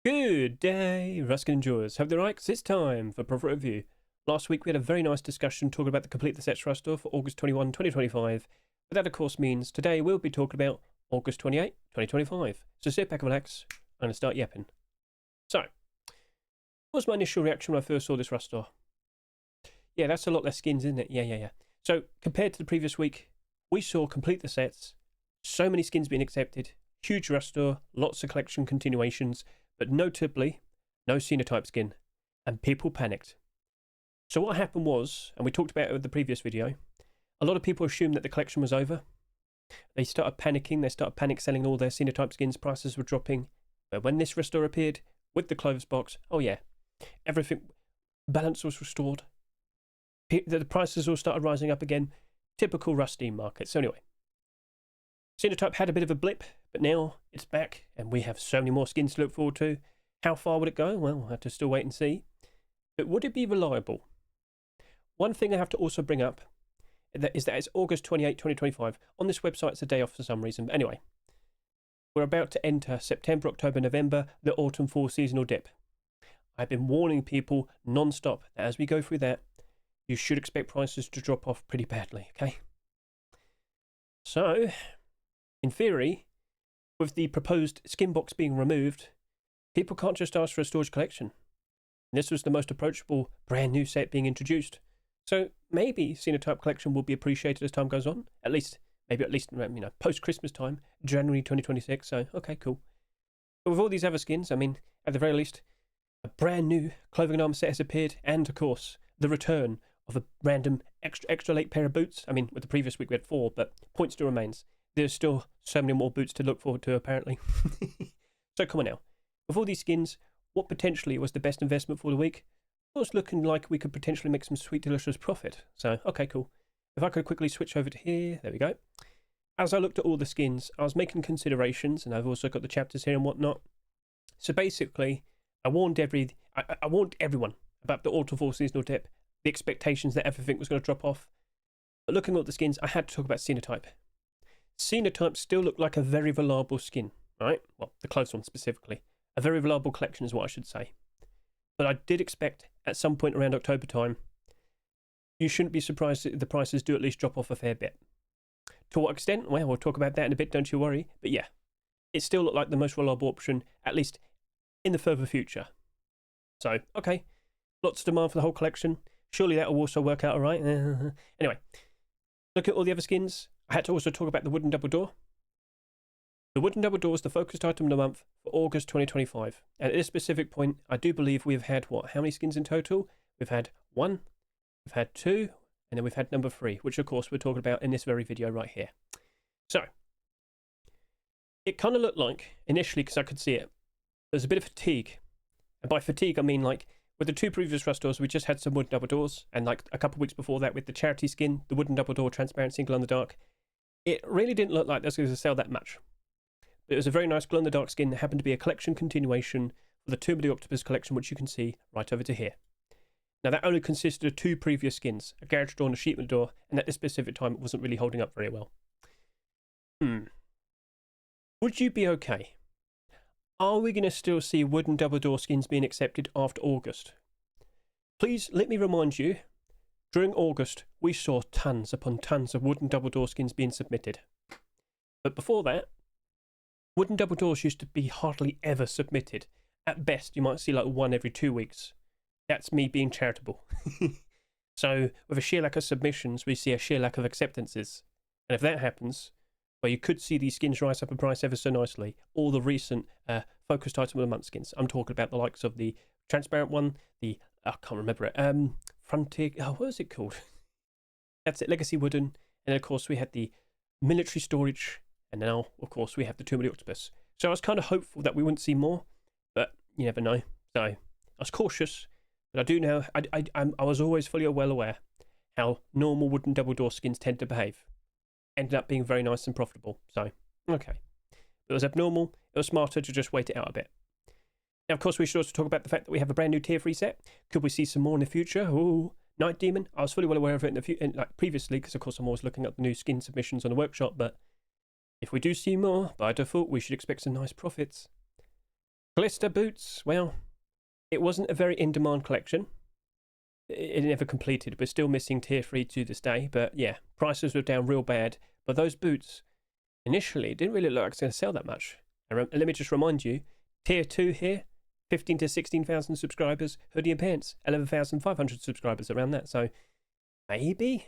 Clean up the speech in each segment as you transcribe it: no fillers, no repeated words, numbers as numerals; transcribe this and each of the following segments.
Good day, Ruskin enjoyers. Have the right, 'cause it's time for Profit Review. Last week we had a very nice discussion talking about the Complete the Sets Rustore for August 21, 2025. But that, of course, means today we'll be talking about August 28, 2025. So sit back and relax. I'm going to start yapping. So, what was my initial reaction when I first saw this Rustore? Yeah, that's a lot less skins, isn't it? Yeah. So, compared to the previous week, we saw Complete the Sets, so many skins being accepted, huge Rustore, lots of collection continuations, but notably, no Sinotype skin, and people panicked. So what happened was, and we talked about it in the previous video, a lot of people assumed that the collection was over. They started panicking, they started panic selling all their Sinotype skins, prices were dropping. But when this restore appeared, with the clothes box, oh yeah, everything, balance was restored. The prices all started rising up again. Typical Rusty market. So anyway, Sinotype had a bit of a blip, but now it's back, and we have so many more skins to look forward to. How far would it go? Well, we'll have to still wait and see. But would it be reliable? One thing I have to also bring up is that it's August 28, 2025. On this website, it's a day off for some reason. But anyway, we're about to enter September, October, November, the autumn-fall seasonal dip. I've been warning people non-stop that as we go through that, you should expect prices to drop off pretty badly, okay? So, in theory, with the proposed skin box being removed, people can't just ask for a storage collection. And this was the most approachable brand new set being introduced. So maybe Sinotype collection will be appreciated as time goes on. Maybe at least post Christmas time, January 2026. So okay, cool. But with all these other skins, I mean, at the very least, a brand new clothing and armor set has appeared, and of course, the return of a random extra late pair of boots. I mean, with the previous week we had 4, but point still remains. There's still so many more boots to look forward to, apparently. So come on now. With all these skins, what potentially was the best investment for the week? Well, it's looking like we could potentially make some sweet, delicious profit. So, okay, cool. If I could quickly switch over to here, there we go. As I looked at all the skins, I was making considerations, and I've also got the chapters here and whatnot. So basically, I warned everyone about the autumn-fall seasonal dip, the expectations that everything was going to drop off. But looking at the skins, I had to talk about Sinotype. Sinotype still looked like a very reliable skin, right? Well, the clothes one specifically. A very reliable collection is what I should say. But I did expect at some point around October time, you shouldn't be surprised if the prices do at least drop off a fair bit. To what extent? Well, we'll talk about that in a bit, don't you worry. But yeah, it still looked like the most reliable option, at least in the further future. So, okay, lots of demand for the whole collection. Surely that will also work out all right. Anyway, look at all the other skins. I had to also talk about the wooden double door. The wooden double door is the focused item of the month for August 2025. And at this specific point, I do believe we've had, how many skins in total? We've had 1, we've had 2, and then we've had number 3, which of course we're talking about in this very video right here. So, it kind of looked like, initially, because I could see it, there's a bit of fatigue. And by fatigue, I mean like, with the 2 previous Rustores, we just had some wooden double doors, and like a couple of weeks before that with the charity skin, the wooden double door transparency glow in the dark, it really didn't look like that was going to sell that much. But it was a very nice glow in the dark skin that happened to be a collection continuation for the Tomb of the Octopus collection, which you can see right over to here. Now that only consisted of 2 previous skins, a garage door and a sheepman door, and at this specific time it wasn't really holding up very well. Would you be okay? Are we going to still see wooden double door skins being accepted after August? Please let me remind you, during August we saw tons upon tons of wooden double door skins being submitted. But before that, wooden double doors used to be hardly ever submitted. At best, you might see like 1 every 2 weeks. That's me being charitable. So, with a sheer lack of submissions, we see a sheer lack of acceptances. And if that happens, well, you could see these skins rise up in price ever so nicely. All the recent focused item of the month skins. I'm talking about the likes of the transparent one, I can't remember it, Frontier, what was it called? That's it, Legacy Wooden. And of course, we had the military storage. And now, of course, we have the Tomb of the Octopus. So I was kind of hopeful that we wouldn't see more, but you never know. So I was cautious, but I do know, I was always fully well aware how normal wooden double door skins tend to behave. Ended up being very nice and profitable. So, okay. It was abnormal. It was smarter to just wait it out a bit. Now, of course, we should also talk about the fact that we have a brand new tier 3 set. Could we see some more in the future? Ooh, Night Demon. I was fully well aware of it like previously, because of course I'm always looking at the new skin submissions on the workshop, but if we do see more, by default, we should expect some nice profits. Blister boots, well, it wasn't a very in-demand collection. It never completed. We're still missing tier 3 to this day, but yeah, prices were down real bad. But those boots, initially, it didn't really look like it's going to sell that much. And let me just remind you, tier 2 here, 15 to 16,000 subscribers. Hoodie and pants, 11,500 subscribers, around that. So maybe.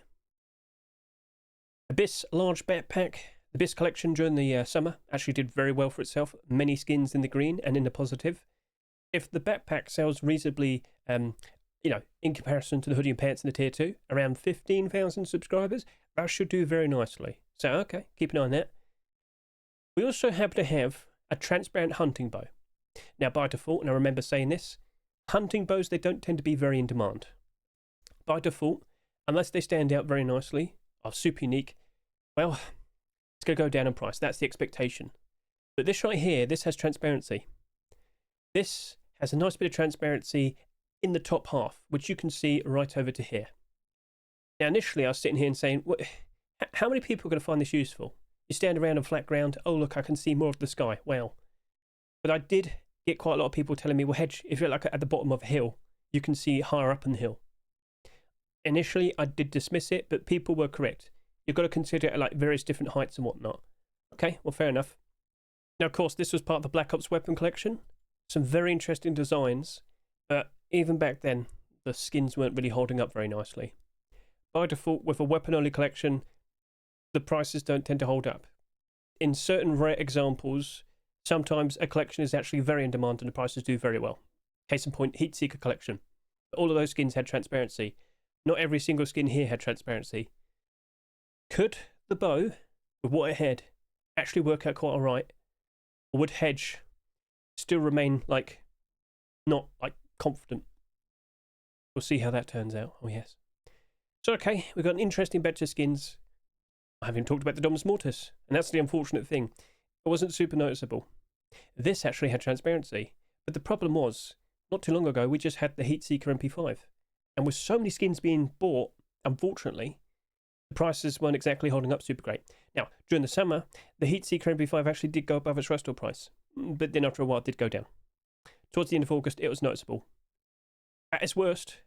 Abyss large backpack. The Abyss collection during the summer actually did very well for itself. Many skins in the green and in the positive. If the backpack sells reasonably, in comparison to the hoodie and pants in the tier 2, around 15,000 subscribers, that should do very nicely. So, okay, keep an eye on that. We also happen to have a transparent hunting bow. Now, by default, and I remember saying this, hunting bows, they don't tend to be very in demand. By default, unless they stand out very nicely, are super unique, well, it's going to go down in price. That's the expectation. But this right here, this has transparency. This has a nice bit of transparency in the top half, which you can see right over to here. Now, initially, I was sitting here and saying, how many people are going to find this useful? You stand around on flat ground, oh, look, I can see more of the sky. Well, but I did get quite a lot of people telling me, well, Hedge, if you're like at the bottom of a hill, you can see higher up in the hill. Initially, I did dismiss it, but people were correct. You've got to consider it at like various different heights and whatnot. Okay, well, fair enough. Now, of course, this was part of the Black Ops weapon collection. Some very interesting designs, but even back then, the skins weren't really holding up very nicely. By default, with a weapon-only collection, the prices don't tend to hold up. In certain rare examples, sometimes a collection is actually very in demand and the prices do very well. Case in point, Heatseeker collection. All of those skins had transparency. Not every single skin here had transparency. Could the bow, with what it had, actually work out quite alright? Or would Hedge still remain, not, confident? We'll see how that turns out. Oh, yes. So, okay, we've got an interesting batch of skins. I haven't even talked about the Dominus Mortis, and that's the unfortunate thing. It wasn't super noticeable. This actually had transparency, but the problem was, not too long ago, we just had the Heatseeker MP5. And with so many skins being bought, unfortunately, the prices weren't exactly holding up super great. Now, during the summer, the Heatseeker MP5 actually did go above its restore price, but then after a while it did go down. Towards the end of August, it was noticeable. At its worst,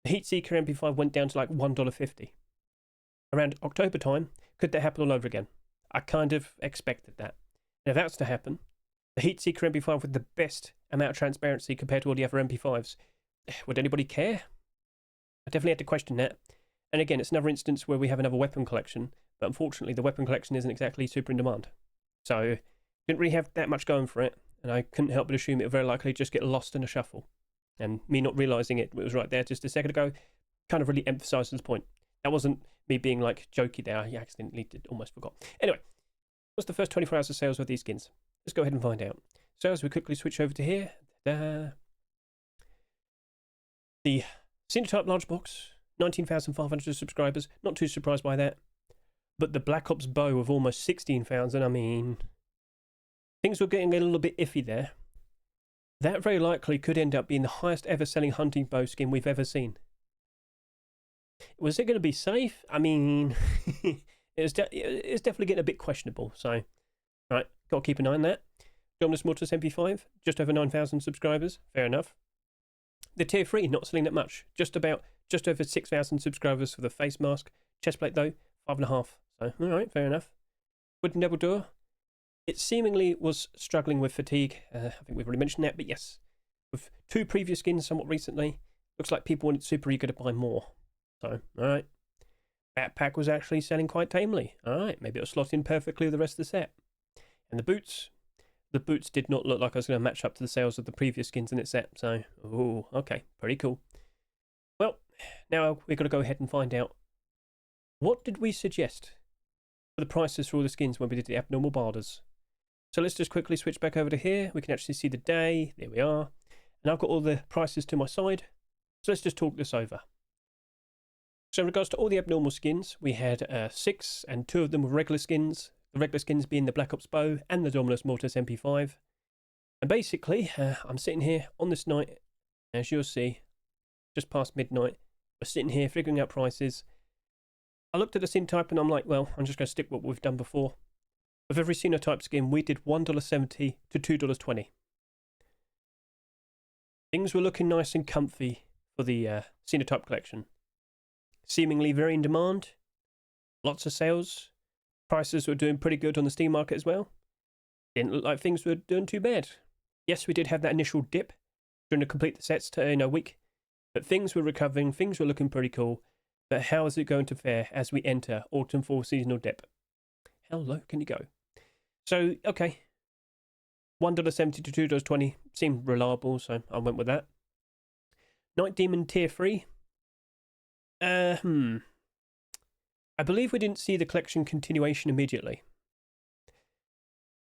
the Heatseeker MP5 went down to like $1.50. Around October time, could that happen all over again? I kind of expected that. And if that's to happen, the Heatseeker MP5 with the best amount of transparency compared to all the other MP5s, would anybody care? I definitely had to question that. And again, it's another instance where we have another weapon collection, but unfortunately the weapon collection isn't exactly super in demand. So, didn't really have that much going for it, and I couldn't help but assume it would very likely just get lost in a shuffle. And me not realising it was right there just a second ago kind of really emphasises the point. That wasn't me being jokey there, I accidentally almost forgot. Anyway, what's the first 24 hours of sales with these skins? Let's go ahead and find out. So as we quickly switch over to here, the Sinotype large box, 19,500 subscribers, not too surprised by that. But the Black Ops bow of almost 16,000, I mean, things were getting a little bit iffy there. That very likely could end up being the highest ever selling hunting bow skin we've ever seen. Was it going to be safe? I mean, it's definitely getting a bit questionable. So, right, got to keep an eye on that. Dominus Mortis MP5, just over 9,000 subscribers. Fair enough. The tier 3, not selling that much. Just over 6,000 subscribers for the face mask. Chestplate though, 5.5. So, alright, fair enough. Wooden double door. It seemingly was struggling with fatigue. I think we've already mentioned that, but yes. With 2 previous skins somewhat recently, looks like people weren't super eager to buy more. So, alright. Backpack was actually selling quite tamely. Alright, maybe it'll slot in perfectly with the rest of the set. And the boots did not look like I was going to match up to the sales of the previous skins in its set. So, ooh, okay, pretty cool. Well, now we've got to go ahead and find out, what did we suggest for the prices for all the skins when we did the abnormal barders? So let's just quickly switch back over to here. We can actually see the day. There we are. And I've got all the prices to my side. So let's just talk this over. So in regards to all the abnormal skins, we had 6, and 2 of them were regular skins. The regular skins being the Black Ops bow and the Dominus Mortis MP5. And basically, I'm sitting here on this night, as you'll see, just past midnight. We're sitting here figuring out prices. I looked at the Sinotype and I'm like, well, I'm just going to stick with what we've done before. With every Sinotype skin, we did $1.70 to $2.20. Things were looking nice and comfy for the Sinotype collection. Seemingly very in demand. Lots of sales. Prices were doing pretty good on the Steam market as well. Didn't look like things were doing too bad. Yes, we did have that initial dip during the complete the sets in a week, but things were recovering, things were looking pretty cool. But how is it going to fare as we enter autumn fall seasonal dip? How low can you go? So, okay. $1.70 to $2.20 seemed reliable, so I went with that. Night Demon Tier 3. I believe we didn't see the collection continuation immediately.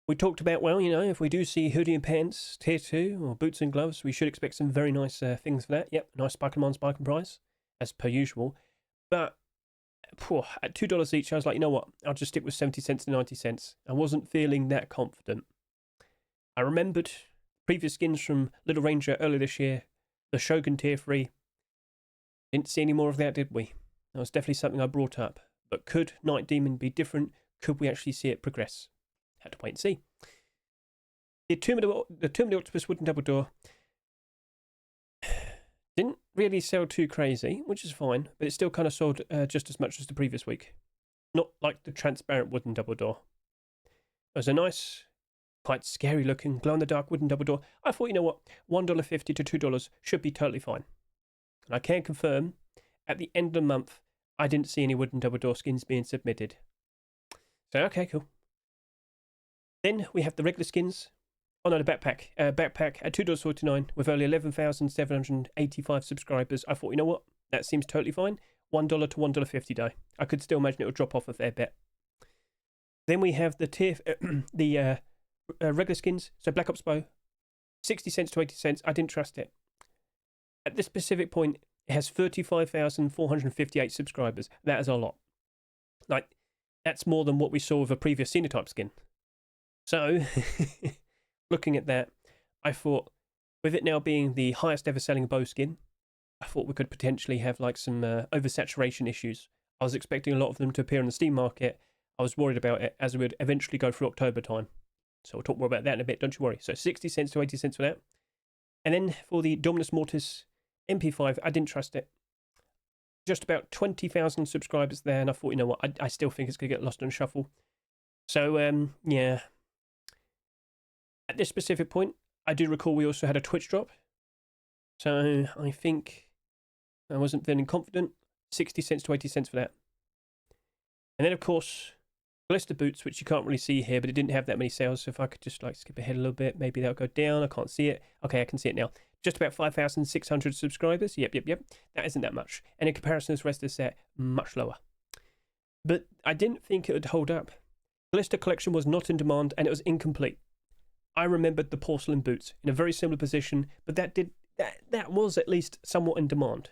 We talked about, well, you know, if we do see hoodie and pants Tier 2 or boots and gloves, we should expect some very nice things for that. Yep, nice spike and price, as per usual. But at $2 each, I was like, you know what? I'll just stick with 70 cents to 90 cents. I wasn't feeling that confident. I remembered previous skins from Little Ranger earlier this year, the Shogun Tier 3. Didn't see any more of that, did we? That was definitely something I brought up. But could Night Demon be different? Could we actually see it progress? Had to wait and see. The Tomb of the Octopus Wooden Double Door didn't really sell too crazy, which is fine, but it still kind of sold just as much as the previous week. Not like the transparent wooden double door. It was a nice, quite scary looking glow-in-the-dark wooden double door. I thought, you know what, $1.50 to $2 should be totally fine. And I can confirm, at the end of the month, I didn't see any wooden double door skins being submitted. So, okay, cool. Then we have the regular skins. Oh no, the backpack. Backpack at $2.49 with only 11,785 subscribers. I thought, you know what? That seems totally fine. $1 to $1.50 though. I could still imagine it would drop off a fair bit. Then we have the regular skins. So Black Ops Bow, 60 cents to 80 cents. I didn't trust it. At this specific point, it has 35,458 subscribers. That is a lot. Like, that's more than what we saw with a previous Sinotype skin. So, looking at that, I thought, with it now being the highest ever selling bow skin, I thought we could potentially have like some oversaturation issues. I was expecting a lot of them to appear on the Steam market. I was worried about it as we would eventually go through October time. So we'll talk more about that in a bit, don't you worry. So 60 cents to 80 cents for that. And then for the Dominus Mortis MP5, I didn't trust it. Just about 20,000 subscribers there, and I thought, you know what, I still think it's going to get lost in shuffle. So, yeah. At this specific point, I do recall we also had a Twitch drop. So I think I wasn't feeling confident. 60 cents to 80 cents for that. And then, of course, Ballista Boots, which you can't really see here, but it didn't have that many sales. So if I could just like skip ahead a little bit, maybe that'll go down. I can't see it. Okay, I can see it now. Just about 5,600 subscribers. Yep. That isn't that much. And in comparison to the rest of the set, much lower. But I didn't think it would hold up. Ballista Collection was not in demand and it was incomplete. I remembered the porcelain boots in a very similar position, but that was at least somewhat in demand.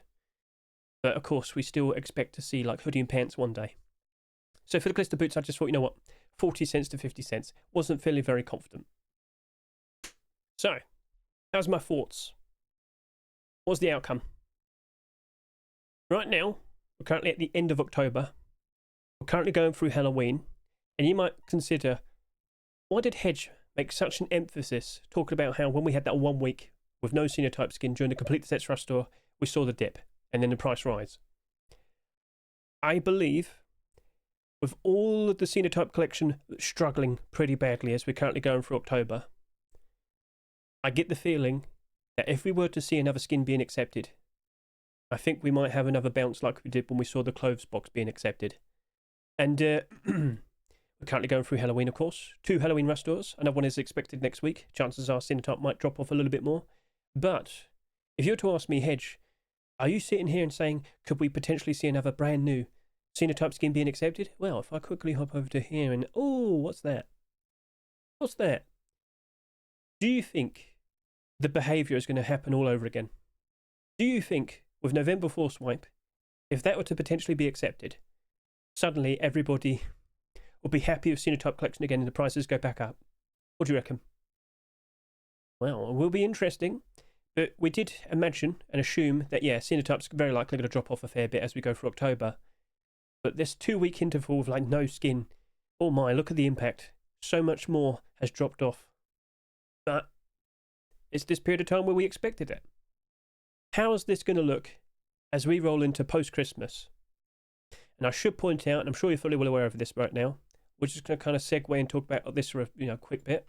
But of course, we still expect to see like hoodie and pants one day. So for the Ballista Boots, I just thought, you know what, 40 cents to 50 cents. Wasn't feeling very confident. So, how's my thoughts? What's the outcome? Right now, we're currently at the end of October. We're currently going through Halloween. And you might consider, why did Hedge make such an emphasis talking about how when we had that 1 week with no Sinotype skin during the complete sets rush store, we saw the dip and then the price rise? I believe with all of the Sinotype collection struggling pretty badly as we're currently going through October, I get the feeling that if we were to see another skin being accepted, I think we might have another bounce like we did when we saw the clothes box being accepted. And we're currently going through Halloween, of course. 2 Halloween rush stores. Another one is expected next week. Chances are Sinotype might drop off a little bit more. But if you were to ask me, Hedge, are you sitting here and saying, could we potentially see another brand new Sinotype skin being accepted? Well, if I quickly hop over to here and, oh, what's that? What's that? Do you think the behaviour is going to happen all over again? Do you think with November Force Wipe, if that were to potentially be accepted, suddenly everybody will be happy with Sinotype collection again and the prices go back up? What do you reckon? Well, it will be interesting, but we did imagine and assume that, yeah, Sinotype's very likely going to drop off a fair bit as we go through October. But this 2-week interval of like no skin, oh my, look at the impact. So much more has dropped off. But it's this period of time where we expected it. How is this going to look as we roll into post-Christmas? And I should point out, and I'm sure you're fully well aware of this right now, we're just going to kind of segue and talk about this for a quick bit.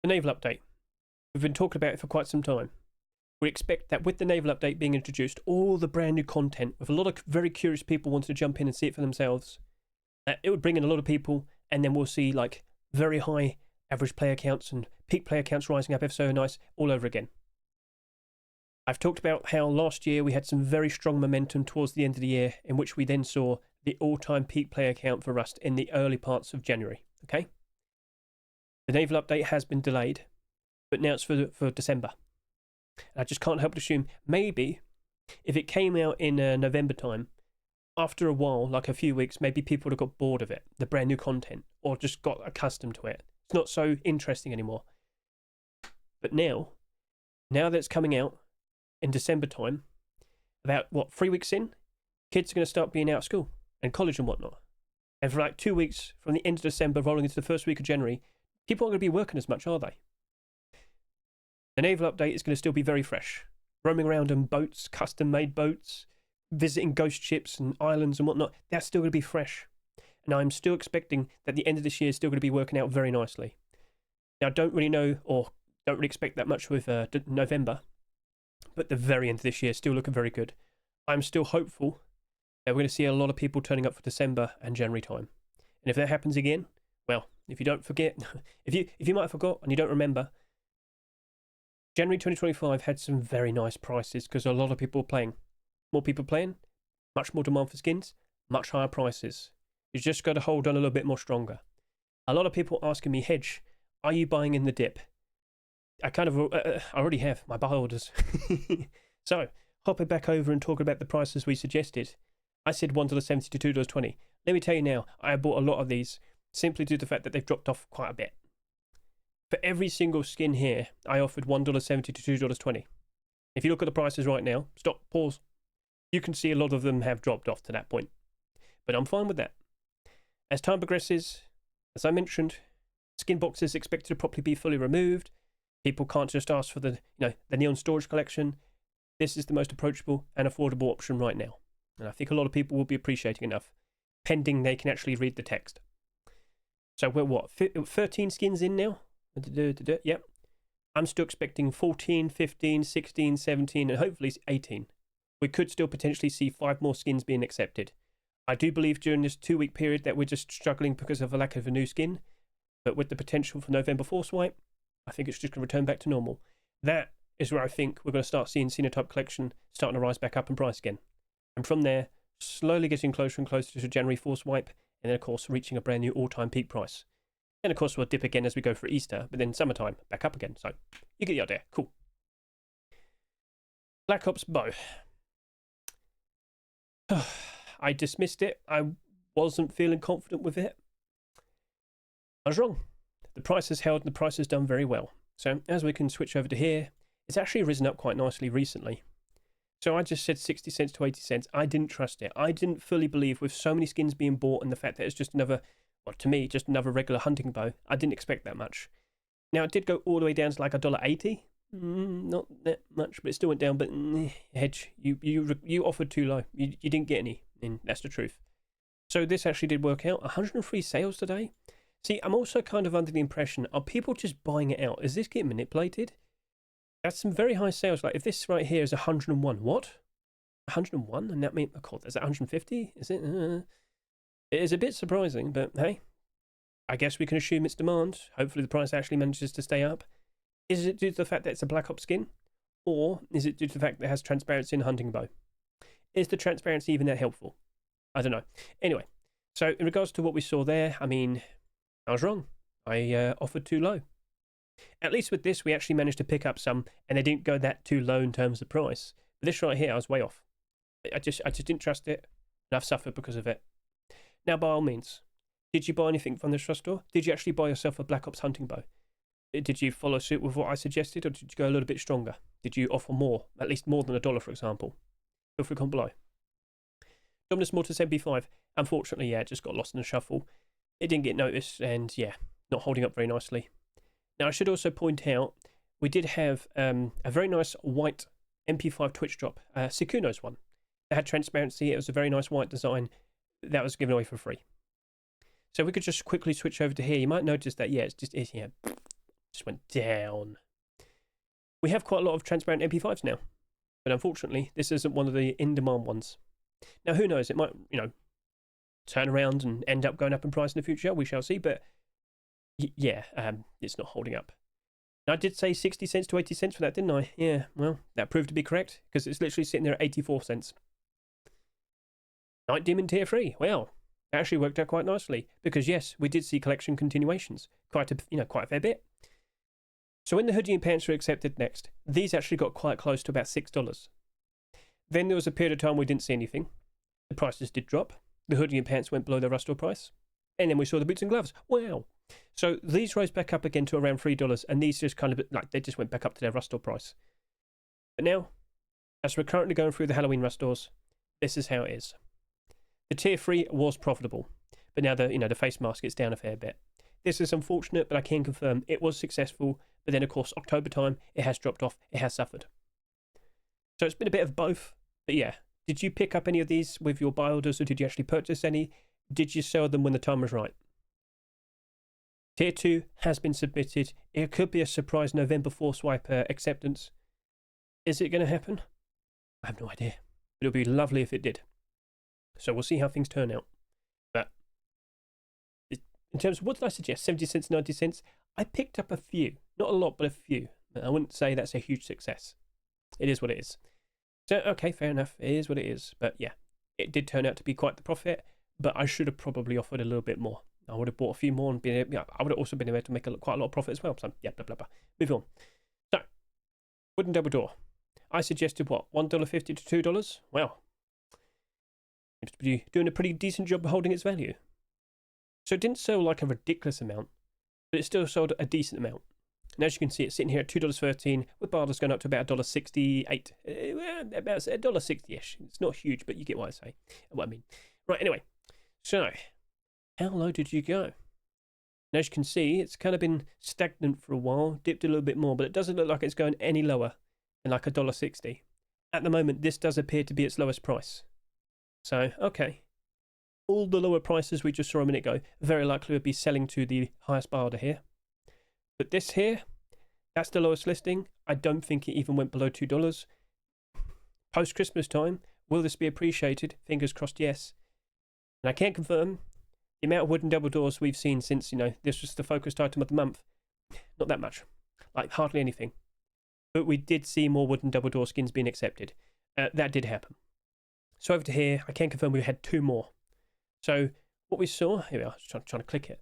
The naval update. We've been talking about it for quite some time. We expect that with the naval update being introduced, all the brand new content, with a lot of very curious people wanting to jump in and see it for themselves, it would bring in a lot of people, and then we'll see like very high average player counts and peak player counts rising up ever so nice all over again. I've talked about how last year we had some very strong momentum towards the end of the year, in which we then saw the all-time peak player count for Rust in the early parts of January. Okay, the naval update has been delayed, but now it's for December. And I just can't help but assume maybe if it came out in November time, after a while, like a few weeks, maybe people would have got bored of it, the brand new content, or just got accustomed to it. It's not so interesting anymore. But now that it's coming out in December time, about 3 weeks in, kids are going to start being out of school and college and whatnot. And for like 2 weeks from the end of December rolling into the first week of January, people aren't going to be working as much, are they? The naval update is going to still be very fresh. Roaming around on boats, custom-made boats, visiting ghost ships and islands and whatnot, that's still going to be fresh. And I'm still expecting that the end of this year is still going to be working out very nicely. Now, I don't really know, or don't really expect that much with November, but the very end of this year is still looking very good. I'm still hopeful that we're going to see a lot of people turning up for December and January time. And if that happens again, well, if you don't forget, if you might have forgot and you don't remember, January 2025 had some very nice prices because a lot of people were playing. More people playing, much more demand for skins, much higher prices. You just got to hold on a little bit more stronger. A lot of people asking me, Hedge, are you buying in the dip? I kind of, I already have my buy orders. So, hopping back over and talking about the prices we suggested. I said $1.70 to $2.20. Let me tell you now, I bought a lot of these simply due to the fact that they've dropped off quite a bit. For every single skin here, I offered $1.70 to $2.20. If you look at the prices right now, stop, pause. You can see a lot of them have dropped off to that point. But I'm fine with that. As time progresses, as I mentioned, skin box is expected to probably be fully removed. People can't just ask for the Neon Storage Collection. This is the most approachable and affordable option right now. And I think a lot of people will be appreciating enough, pending they can actually read the text. So we're what, 13 skins in now? Yep. I'm still expecting 14, 15, 16, 17, and hopefully 18. We could still potentially see 5 more skins being accepted. I do believe during this 2-week period that we're just struggling because of a lack of a new skin, but with the potential for November Force Wipe, I think it's just going to return back to normal. That is where I think we're going to start seeing Sinotype collection starting to rise back up in price again. And from there, slowly getting closer and closer to January Force Wipe, and then of course reaching a brand new all-time peak price. And of course we'll dip again as we go for Easter, but then summertime, back up again. So, you get the idea. Cool. Black Ops Bow. I dismissed it. I wasn't feeling confident with it. I was wrong. The price has held and the price has done very well. So as we can switch over to here, it's actually risen up quite nicely recently. So I just said 60 cents to 80 cents. I didn't trust it. I didn't fully believe with so many skins being bought and the fact that it's just another, well, to me, just another regular hunting bow. I didn't expect that much. Now, it did go all the way down to like $1.80. Not that much, but it still went down. But Hedge, you offered too low. You didn't get any, and that's the truth. So this actually did work out. 103 sales today. See, I'm also kind of under the impression, are people just buying it out? Is this getting manipulated? That's some very high sales. Like if this right here is 101, what? 101? And that means, oh God, is that 150? Is it? It is a bit surprising, but hey, I guess we can assume it's demand. Hopefully the price actually manages to stay up. Is it due to the fact that it's a Black Ops skin? Or is it due to the fact that it has transparency in a hunting bow? Is the transparency even that helpful? I don't know. Anyway, so in regards to what we saw there, I mean, I was wrong. I offered too low. At least with this, we actually managed to pick up some, and they didn't go that too low in terms of price. But this right here, I was way off. I just didn't trust it, and I've suffered because of it. Now, by all means, did you buy anything from this trust store? Did you actually buy yourself a Black Ops hunting bow? Did you follow suit with what I suggested, or did you go a little bit stronger? Did you offer more, at least more than $1, for example? Feel free to comment below. Dominus Mortis MP5. Unfortunately, yeah, it just got lost in the shuffle. It didn't get noticed, and yeah, not holding up very nicely. Now, I should also point out, we did have a very nice white MP5 Twitch drop, Sikuno's one. It had transparency. It was a very nice white design that was given away for free. So we could just quickly switch over to here. You might notice that, yeah, just went down. We have quite a lot of transparent MP5s now, but unfortunately, this isn't one of the in-demand ones. Now, who knows? It might, turn around and end up going up in price in the future. We shall see, but yeah, it's not holding up. Now, I did say 60 cents to 80 cents for that, didn't I? Yeah, well, that proved to be correct, because it's literally sitting there at 84 cents. Night Demon Tier 3, well, that actually worked out quite nicely, because yes, we did see collection continuations, quite a fair bit. So when the hoodie and pants were accepted next, these actually got quite close to about $6. Then there was a period of time we didn't see anything. The prices did drop. The hoodie and pants went below their rust price. And then we saw the boots and gloves. Wow. So these rose back up again to around $3, and these just kind of, they just went back up to their rust price. But now, as we're currently going through the Halloween rust stores, this is how it is. The Tier 3 was profitable, but now the face mask is down a fair bit. This is unfortunate, but I can confirm it was successful. But then, of course, October time, it has dropped off. It has suffered. So it's been a bit of both. But yeah, did you pick up any of these with your buy orders, or did you actually purchase any? Did you sell them when the time was right? Tier 2 has been submitted. It could be a surprise November 4 swipe acceptance. Is it going to happen? I have no idea. It would be lovely if it did. So we'll see how things turn out. But in terms of what did I suggest, 70 cents, 90 cents, I picked up a few. Not a lot, but a few. I wouldn't say that's a huge success. It is what it is. So, okay, fair enough. It is what it is. But yeah, it did turn out to be quite the profit, but I should have probably offered a little bit more. I would have bought a few more and I would have also been able to make quite a lot of profit as well. So, yeah, blah, blah, blah. Move on. So, wooden double door. I suggested what? $1.50 to $2? Well, seems to be doing a pretty decent job of holding its value. So it didn't sell like a ridiculous amount, but it still sold a decent amount. And as you can see, it's sitting here at $2.13, with barters going up to about $1.68. About $1.60-ish. It's not huge, but you get what I mean. Right, anyway. So, how low did you go? And as you can see, it's kind of been stagnant for a while, dipped a little bit more, but it doesn't look like it's going any lower than like $1.60. At the moment, this does appear to be its lowest price. So, okay. All the lower prices we just saw a minute ago very likely would be selling to the highest buy order here. But this here, that's the lowest listing. I don't think it even went below $2. Post-Christmas time, will this be appreciated? Fingers crossed, yes. And I can't confirm the amount of wooden double doors we've seen since, this was the focused item of the month. Not that much. Like, hardly anything. But we did see more wooden double door skins being accepted. That did happen. So over to here, I can confirm we had 2 more. So what we saw, here we are, trying to click it.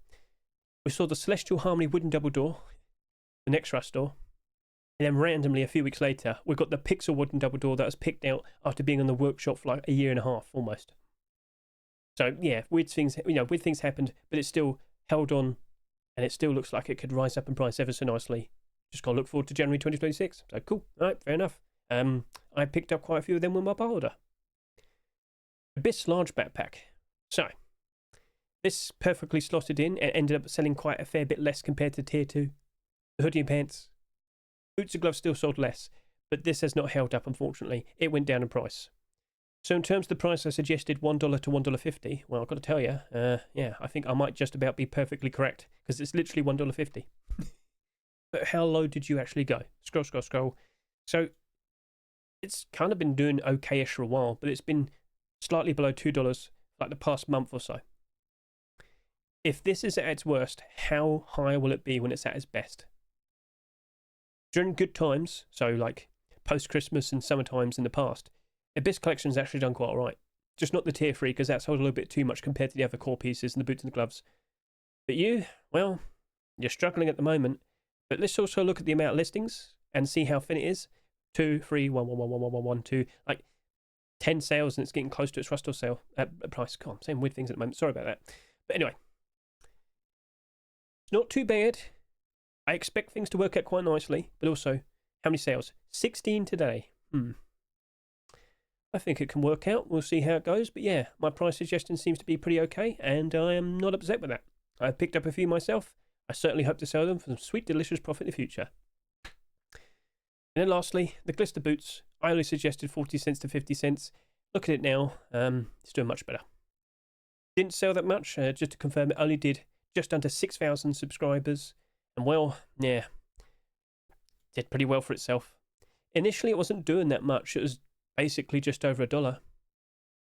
We saw the Celestial Harmony wooden double door, the next rust door, and then randomly a few weeks later, we got the Pixel wooden double door that was picked out after being on the workshop for like a year and a half almost. So yeah, weird things happened, but it still held on, and it still looks like it could rise up in price ever so nicely. Just gotta look forward to January 2026. So cool, all right, fair enough. I picked up quite a few of them with my buy order. Abyss large backpack. So, this perfectly slotted in and ended up selling quite a fair bit less compared to Tier 2. The hoodie and pants. Boots and gloves still sold less, but this has not held up, unfortunately. It went down in price. So in terms of the price I suggested, $1 to $1.50, well, I've got to tell you, yeah, I think I might just about be perfectly correct, because it's literally $1.50. But how low did you actually go? Scroll, scroll, scroll. So, it's kind of been doing okay-ish for a while, but it's been slightly below $2 like the past month or so. If this is at its worst, how high will it be when it's at its best? During good times, so like post-Christmas and summer times in the past, Abyss Collection's actually done quite alright. Just not the Tier 3, because that sold a little bit too much compared to the other core pieces and the boots and the gloves. But you, well, you're struggling at the moment. But let's also look at the amount of listings and see how thin it is. 2, 3, 1, 1, 1, 1, 1, 1, 1, 2, like 10 sales, and it's getting close to its rust or sale price. God, I'm saying weird things at the moment. Sorry about that. But anyway, it's not too bad. I expect things to work out quite nicely. But also, how many sales? 16 today. I think it can work out. We'll see how it goes. But yeah, my price suggestion seems to be pretty okay, and I am not upset with that. I've picked up a few myself. I certainly hope to sell them for some sweet, delicious profit in the future. And then lastly, the Glister boots. I only suggested 40 cents to 50 cents. Look at it now. It's doing much better. Didn't sell that much. Just to confirm, it only did just under 6,000 subscribers. And well, yeah, did pretty well for itself. Initially, it wasn't doing that much. It was basically just over $1. But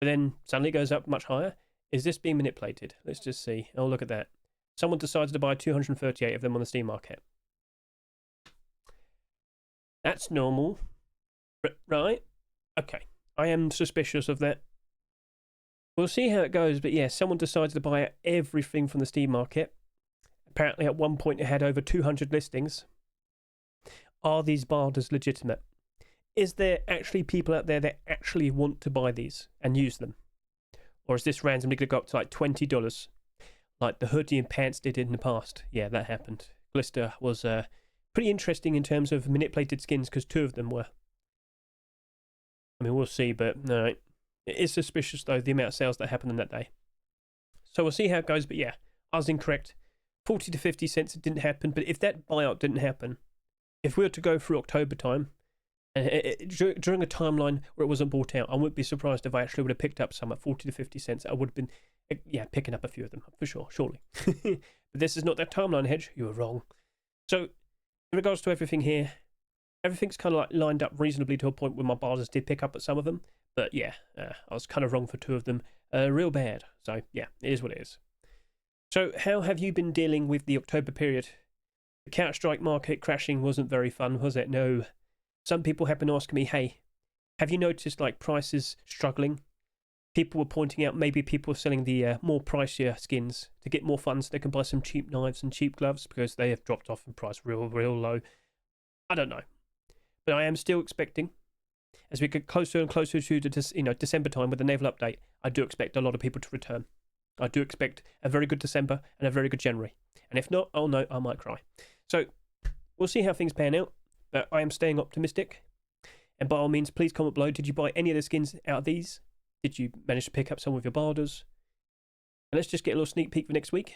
then suddenly it goes up much higher. Is this being manipulated? Let's just see. Oh, look at that. Someone decided to buy 238 of them on the Steam market. That's normal. Right? Okay. I am suspicious of that. We'll see how it goes, but yeah, someone decided to buy everything from the Steam market. Apparently at one point it had over 200 listings. Are these barters legitimate? Is there actually people out there that actually want to buy these and use them? Or is this randomly going to go up to like $20? Like the hoodie and pants did in the past. Yeah, that happened. Glister was pretty interesting in terms of manipulated skins because 2 of them were. I mean, we'll see, but alright. It is suspicious, though, the amount of sales that happened on that day. So we'll see how it goes, but yeah, I was incorrect. 40 to 50 cents, it didn't happen, but if that buyout didn't happen, if we were to go through October time, and during a timeline where it wasn't bought out, I wouldn't be surprised if I actually would have picked up some at 40 to 50 cents. I would have been, yeah, picking up a few of them, for sure, surely. But this is not that timeline, Hedge. You were wrong. So, in regards to everything here, everything's kind of like lined up reasonably to a point where my barters did pick up at some of them. But yeah, I was kind of wrong for 2 of them. Real bad. So yeah, it is what it is. So how have you been dealing with the October period? The Counter-Strike market crashing wasn't very fun, was it? No. Some people have been asking me, hey, have you noticed like prices struggling? People were pointing out maybe people are selling the more pricier skins to get more funds so they can buy some cheap knives and cheap gloves because they have dropped off in price real low. I don't know. But I am still expecting, as we get closer and closer to December time with the naval update, I do expect a lot of people to return. I do expect a very good December and a very good January. And if not, oh no, I might cry. So we'll see how things pan out. But I am staying optimistic. And by all means, please comment below. Did you buy any of the skins out of these? Did you manage to pick up some with your barders? And let's just get a little sneak peek for next week.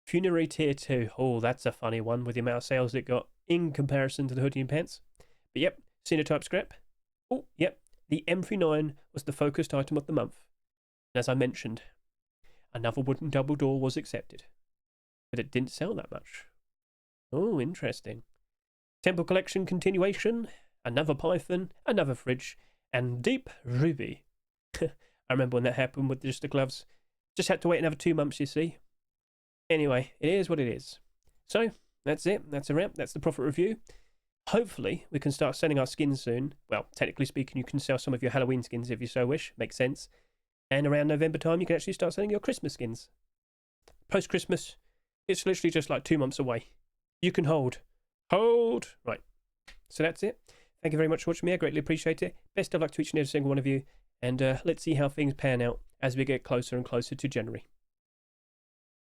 Funerary Tier 2. Oh, that's a funny one with the amount of sales it got in comparison to the hoodie and pants. But yep, Sinotype scrap. Oh, yep, the M39 was the focused item of the month. And as I mentioned, another wooden double door was accepted. But it didn't sell that much. Oh, interesting. Temple Collection continuation. Another Python, another fridge, and Deep Ruby. I remember when that happened with just the gloves. Just had to wait another 2 months, you see. Anyway, it is what it is. So, that's it. That's a wrap. That's the profit review. Hopefully, we can start selling our skins soon. Well, technically speaking, you can sell some of your Halloween skins if you so wish. Makes sense. And around November time, you can actually start selling your Christmas skins. Post-Christmas, it's literally just like 2 months away. You can hold. Hold! Right. So that's it. Thank you very much for watching me. I greatly appreciate it. Best of luck to each and every single one of you. And let's see how things pan out as we get closer and closer to January.